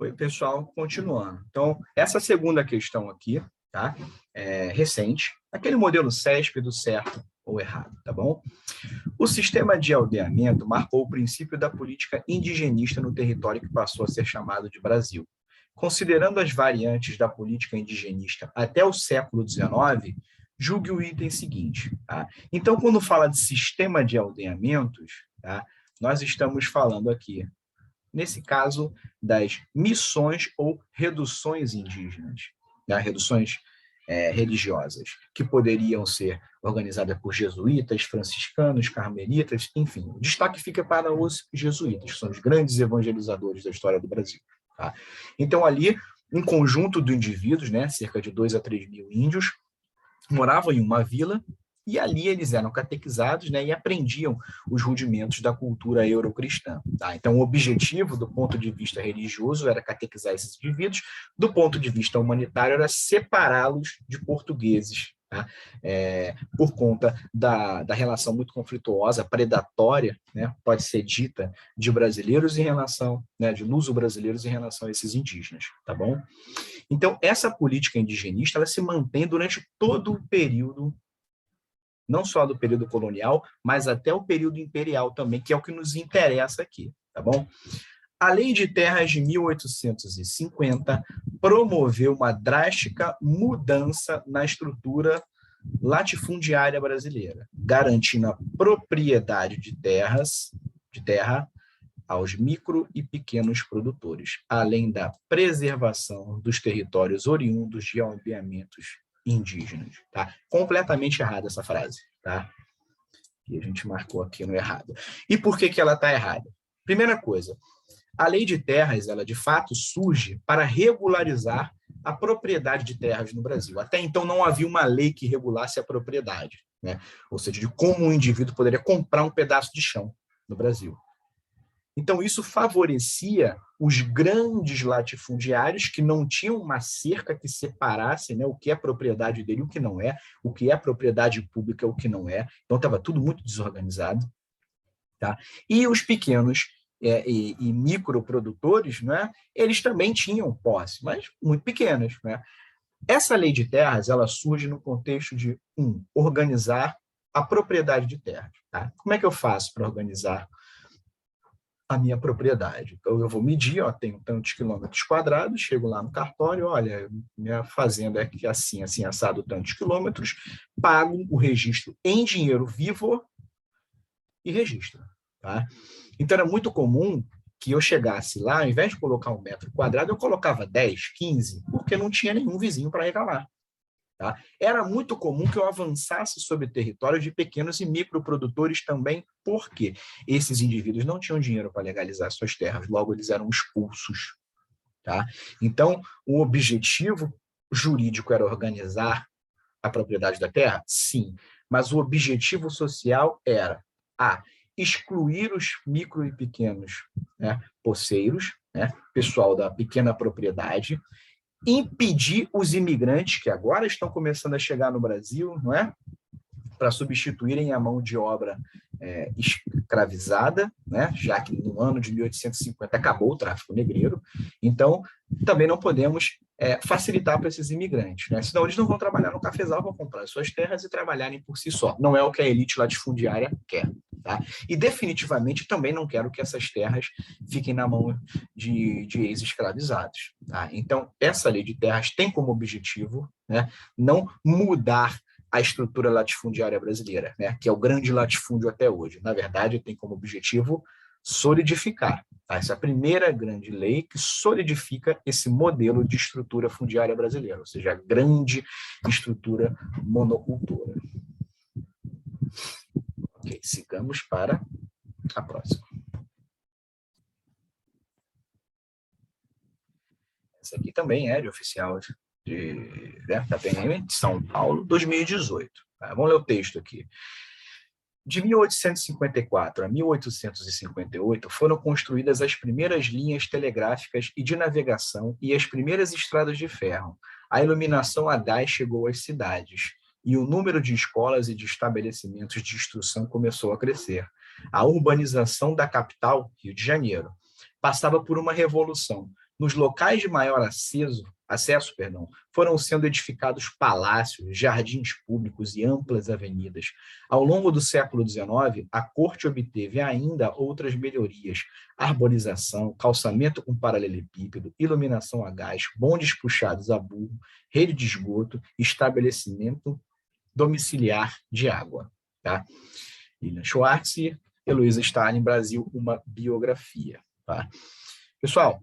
Oi, pessoal, continuando. Então, essa segunda questão aqui, tá? É recente, aquele modelo CESP do certo ou errado, tá bom? O sistema de aldeamento marcou o princípio da política indigenista no território que passou a ser chamado de Brasil. Considerando as variantes da política indigenista até o século XIX, julgue o item seguinte, tá? Então, quando fala de sistema de aldeamentos, tá? Nós estamos falando aqui nesse caso, das missões ou reduções indígenas, né? Reduções religiosas, que poderiam ser organizadas por jesuítas, franciscanos, carmelitas, enfim. O destaque fica para os jesuítas, que são os grandes evangelizadores da história do Brasil. Tá? Então, ali, um conjunto de indivíduos, né, cerca de 2 a 3 mil índios, moravam em uma vila e ali eles eram catequizados, né, e aprendiam os rudimentos da cultura eurocristã. Tá? Então, o objetivo, do ponto de vista religioso, era catequizar esses indivíduos, do ponto de vista humanitário, era separá-los de portugueses, tá? Por conta da relação muito conflituosa, predatória, né, pode ser dita, de brasileiros em relação, né, de luso-brasileiros em relação a esses indígenas, tá bom? Então, essa política indigenista, ela se mantém durante todo o período, não só do período colonial, mas até o período imperial também, que é o que nos interessa aqui, tá bom? A Lei de Terras de 1850 promoveu uma drástica mudança na estrutura latifundiária brasileira, garantindo a propriedade de terra aos micro e pequenos produtores, além da preservação dos territórios oriundos de aldeamentos indígenas. Tá? Completamente errada essa frase. Tá? E a gente marcou aqui no errado. E por que ela está errada? Primeira coisa, a lei de terras, ela de fato surge para regularizar a propriedade de terras no Brasil. Até então não havia uma lei que regulasse a propriedade, né? Ou seja, de como um indivíduo poderia comprar um pedaço de chão no Brasil. Então, isso favorecia os grandes latifundiários que não tinham uma cerca que separasse, né, o que é propriedade dele e o que não é, o que é propriedade pública e o que não é. Então, estava tudo muito desorganizado. Tá? E os pequenos e microprodutores, né, eles também tinham posse, mas muito pequenas. Né? Essa lei de terras, ela surge no contexto de, organizar a propriedade de terras. Tá? Como é que eu faço para organizar a minha propriedade? Então, eu vou medir, tenho tantos quilômetros quadrados, chego lá no cartório, olha, minha fazenda é aqui assim, assim, assado tantos quilômetros, pago o registro em dinheiro vivo e registro. Tá? Então, era muito comum que eu chegasse lá, ao invés de colocar 1 metro quadrado, eu colocava 10, 15, porque não tinha nenhum vizinho para reclamar. Tá? Era muito comum que eu avançasse sobre território de pequenos e microprodutores também, porque esses indivíduos não tinham dinheiro para legalizar suas terras, logo eles eram expulsos. Tá? Então, o objetivo jurídico era organizar a propriedade da terra? Sim, mas o objetivo social era excluir os micro e pequenos, né, poceiros, né, pessoal da pequena propriedade, impedir os imigrantes que agora estão começando a chegar no Brasil, não é? Para substituírem a mão de obra escravizada, né? Já que no ano de 1850 acabou o tráfico negreiro, então também não podemos facilitar para esses imigrantes, né? Senão eles não vão trabalhar no cafezal, vão comprar suas terras e trabalharem por si só. Não é o que a elite latifundiária quer. Tá? E definitivamente também não quero que essas terras fiquem na mão de ex-escravizados. Tá? Então, essa lei de terras tem como objetivo, né, não mudar a estrutura latifundiária brasileira, né, que é o grande latifúndio até hoje. Na verdade, tem como objetivo solidificar. Tá? Essa é a primeira grande lei que solidifica esse modelo de estrutura fundiária brasileira, ou seja, a grande estrutura monocultora. Ok, sigamos para a próxima. Essa aqui também é de oficial da PM de São Paulo, 2018. Tá? Vamos ler o texto aqui. De 1854 a 1858, foram construídas as primeiras linhas telegráficas e de navegação e as primeiras estradas de ferro. A iluminação a gás chegou às cidades, e o número de escolas e de estabelecimentos de instrução começou a crescer. A urbanização da capital, Rio de Janeiro, passava por uma revolução, Nos locais de maior acesso, foram sendo edificados palácios, jardins públicos e amplas avenidas. Ao longo do século XIX, a corte obteve ainda outras melhorias: arborização, calçamento com paralelepípedo, iluminação a gás, bondes puxados a burro, rede de esgoto, estabelecimento domiciliar de água. Tá? William Schwartz, Heloísa Stalin, Brasil, uma biografia. Tá? Pessoal,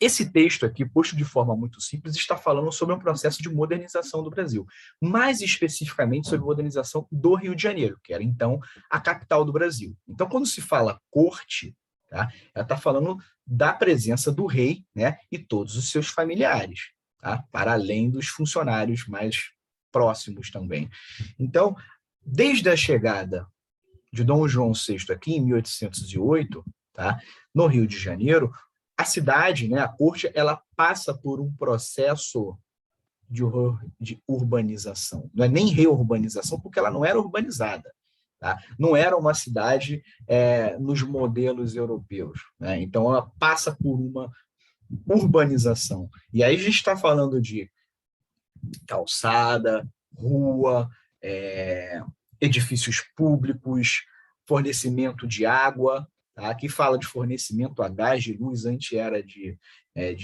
esse texto aqui, posto de forma muito simples, está falando sobre um processo de modernização do Brasil, mais especificamente sobre a modernização do Rio de Janeiro, que era, então, a capital do Brasil. Então, quando se fala corte, tá, ela está falando da presença do rei, né, e todos os seus familiares, tá, para além dos funcionários mais próximos também. Então, desde a chegada de Dom João VI aqui, em 1808, tá, no Rio de Janeiro, a cidade, né, a corte, ela passa por um processo de urbanização. Não é nem reurbanização, porque ela não era urbanizada. Tá? Não era uma cidade nos modelos europeus. Né? Então, ela passa por uma urbanização. E aí a gente está falando de calçada, rua, edifícios públicos, fornecimento de água. Tá? Aqui fala de fornecimento a gás, de luz, antes era de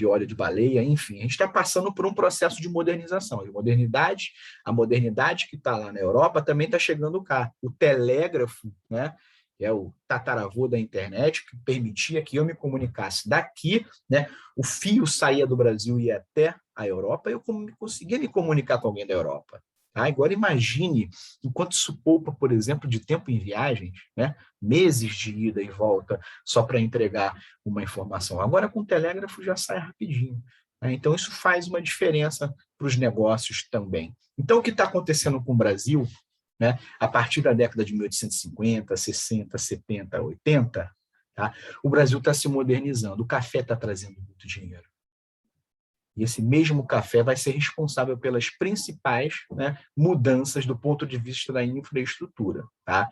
óleo de baleia, enfim. A gente está passando por um processo de modernização. A modernidade que está lá na Europa também está chegando cá. O telégrafo, né, que é o tataravô da internet, que permitia que eu me comunicasse daqui, né, o fio saía do Brasil e ia até a Europa, eu conseguia me comunicar com alguém da Europa. Tá? Agora imagine enquanto isso poupa, por exemplo, de tempo em viagens, né? Meses de ida e volta só para entregar uma informação. Agora com o telégrafo já sai rapidinho. Né? Então isso faz uma diferença para os negócios também. Então o que está acontecendo com o Brasil, né? A partir da década de 1850, 60, 70, 80, tá? O Brasil está se modernizando, o café está trazendo muito dinheiro. E esse mesmo café vai ser responsável pelas principais, né, mudanças do ponto de vista da infraestrutura. Tá?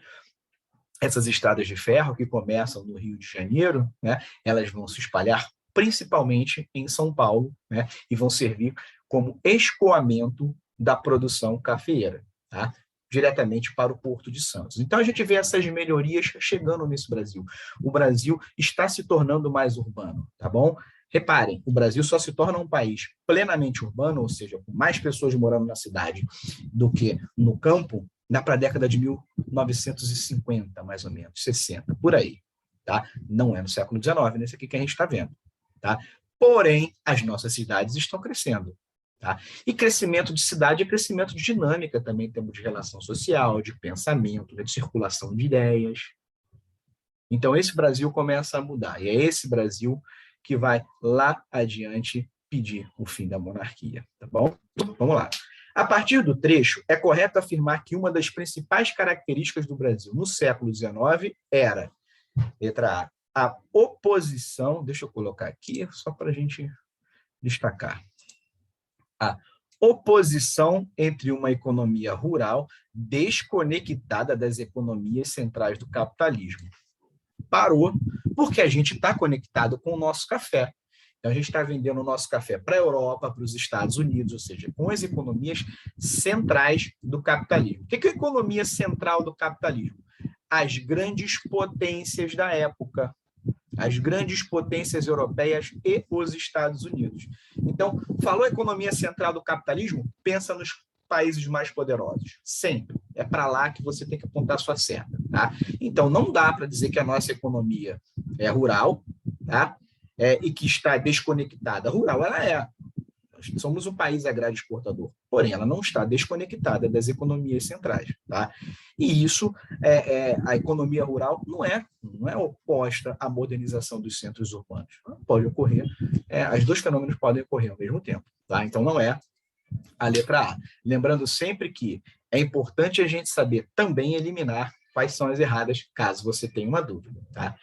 Essas estradas de ferro que começam no Rio de Janeiro, né, elas vão se espalhar principalmente em São Paulo, né, e vão servir como escoamento da produção cafeeira, tá? Diretamente para o Porto de Santos. Então, a gente vê essas melhorias chegando nesse Brasil. O Brasil está se tornando mais urbano, tá bom? Reparem, o Brasil só se torna um país plenamente urbano, ou seja, com mais pessoas morando na cidade do que no campo, para a década de 1950, mais ou menos, 60, por aí. Tá? Não é no século XIX, nesse aqui que a gente está vendo. Tá? Porém, as nossas cidades estão crescendo. Tá? E crescimento de cidade é crescimento de dinâmica também, em termos de relação social, de pensamento, de circulação de ideias. Então, esse Brasil começa a mudar. E é esse Brasil que vai lá adiante pedir o fim da monarquia, tá bom? Vamos lá. A partir do trecho, é correto afirmar que uma das principais características do Brasil no século XIX era, letra A, a oposição, deixa eu colocar aqui, só para a gente destacar, a oposição entre uma economia rural desconectada das economias centrais do capitalismo. Parou, porque a gente está conectado com o nosso café. Então, a gente está vendendo o nosso café para a Europa, para os Estados Unidos, ou seja, com as economias centrais do capitalismo. O que é a economia central do capitalismo? As grandes potências da época, as grandes potências europeias e os Estados Unidos. Então, falou economia central do capitalismo, pensa nos países mais poderosos. Sempre. É para lá que você tem que apontar a sua seta. Tá? Então, não dá para dizer que a nossa economia é rural, tá? E que está desconectada. Rural, ela é. Nós somos um país agrário exportador. Porém, ela não está desconectada das economias centrais. Tá? E isso, a economia rural não é oposta à modernização dos centros urbanos. Pode ocorrer, os dois fenômenos podem ocorrer ao mesmo tempo. Tá? Então, não é a letra A. Lembrando sempre que é importante a gente saber também eliminar quais são as erradas, caso você tenha uma dúvida. Tá?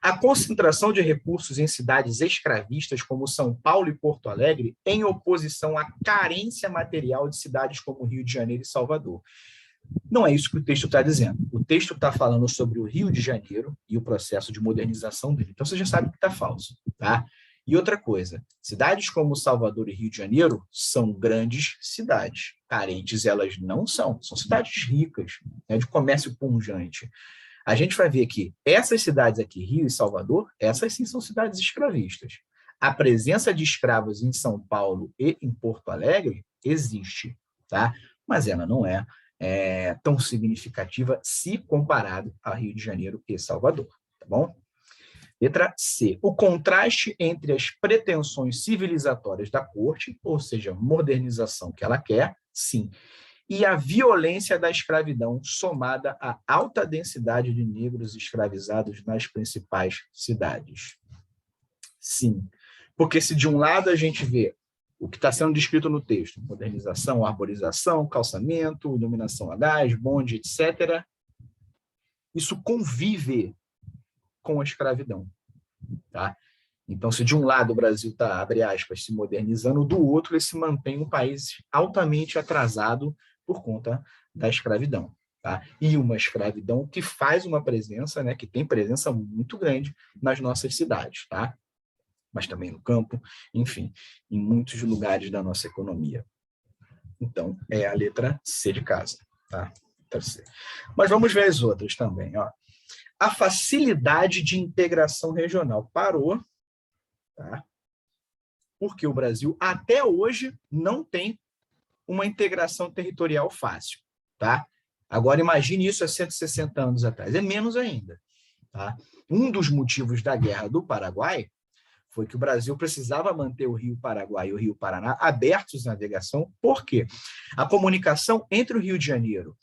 A concentração de recursos em cidades escravistas como São Paulo e Porto Alegre, em oposição à carência material de cidades como Rio de Janeiro e Salvador. Não é isso que o texto está dizendo. O texto está falando sobre o Rio de Janeiro e o processo de modernização dele. Então, você já sabe que está falso. Tá? E outra coisa, cidades como Salvador e Rio de Janeiro são grandes cidades. Carentes elas não são cidades ricas, né, de comércio pujante. A gente vai ver que essas cidades aqui, Rio e Salvador, essas sim são cidades escravistas. A presença de escravos em São Paulo e em Porto Alegre existe, tá? Mas ela não é tão significativa se comparado a Rio de Janeiro e Salvador, tá bom? Letra C. O contraste entre as pretensões civilizatórias da corte, ou seja, modernização que ela quer, sim, e a violência da escravidão somada à alta densidade de negros escravizados nas principais cidades. Sim, porque se de um lado a gente vê o que está sendo descrito no texto, modernização, arborização, calçamento, iluminação a gás, bonde, etc., isso convive com a escravidão. Tá? Então, se de um lado o Brasil está, abre aspas, se modernizando, do outro ele se mantém um país altamente atrasado por conta da escravidão. Tá? E uma escravidão que faz uma presença, né, que tem presença muito grande nas nossas cidades, tá? Mas também no campo, enfim, em muitos lugares da nossa economia. Então, é a letra C de casa. Tá? Mas vamos ver as outras também. Ó. A facilidade de integração regional parou, tá? Porque o Brasil, até hoje, não tem uma integração territorial fácil. Tá? Agora, imagine isso há 160 anos atrás. É menos ainda. Tá? Um dos motivos da Guerra do Paraguai foi que o Brasil precisava manter o Rio Paraguai e o Rio Paraná abertos à navegação, porque a comunicação entre o Rio de Janeiro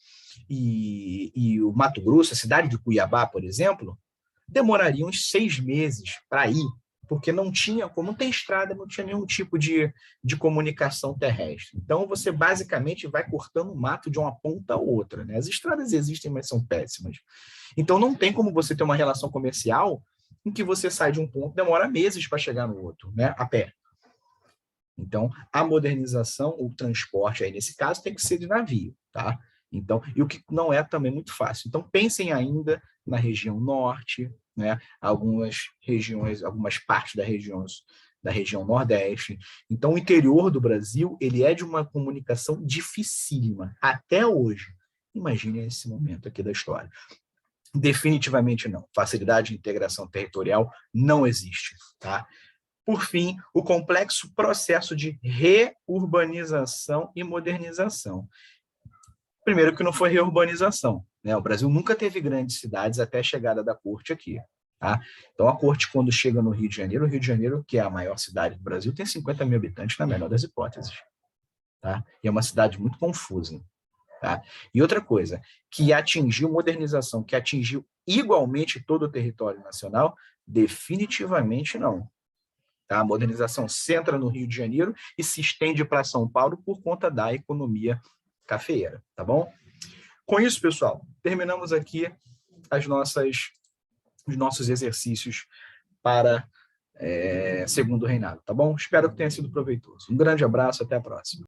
e o Mato Grosso, a cidade de Cuiabá, por exemplo, demoraria uns 6 meses para ir, porque não tinha, como não tem estrada, não tinha nenhum tipo de comunicação terrestre. Então, você basicamente vai cortando o mato de uma ponta a outra. Né? As estradas existem, mas são péssimas. Então, não tem como você ter uma relação comercial em que você sai de um ponto, demora meses para chegar no outro, né, a pé. Então, a modernização, o transporte aí nesse caso tem que ser de navio, tá? Então, e o que não é também muito fácil. Então, pensem ainda na região norte, né? Algumas regiões, algumas partes da região nordeste. Então, o interior do Brasil, ele é de uma comunicação dificílima até hoje. Imagine esse momento aqui da história. Definitivamente não. Facilidade de integração territorial não existe, tá? Por fim, o complexo processo de reurbanização e modernização. Primeiro que não foi reurbanização, né? O Brasil nunca teve grandes cidades até a chegada da corte aqui, tá? Então, a corte, quando chega no Rio de Janeiro, o Rio de Janeiro, que é a maior cidade do Brasil, tem 50 mil habitantes, na melhor das hipóteses, tá? E é uma cidade muito confusa. Tá? E outra coisa, que atingiu modernização, que atingiu igualmente todo o território nacional, definitivamente não. Tá? A modernização centra no Rio de Janeiro e se estende para São Paulo por conta da economia cafeeira, tá bom? Com isso, pessoal, terminamos aqui os nossos exercícios para Segundo Reinado, tá bom? Espero que tenha sido proveitoso. Um grande abraço, até a próxima.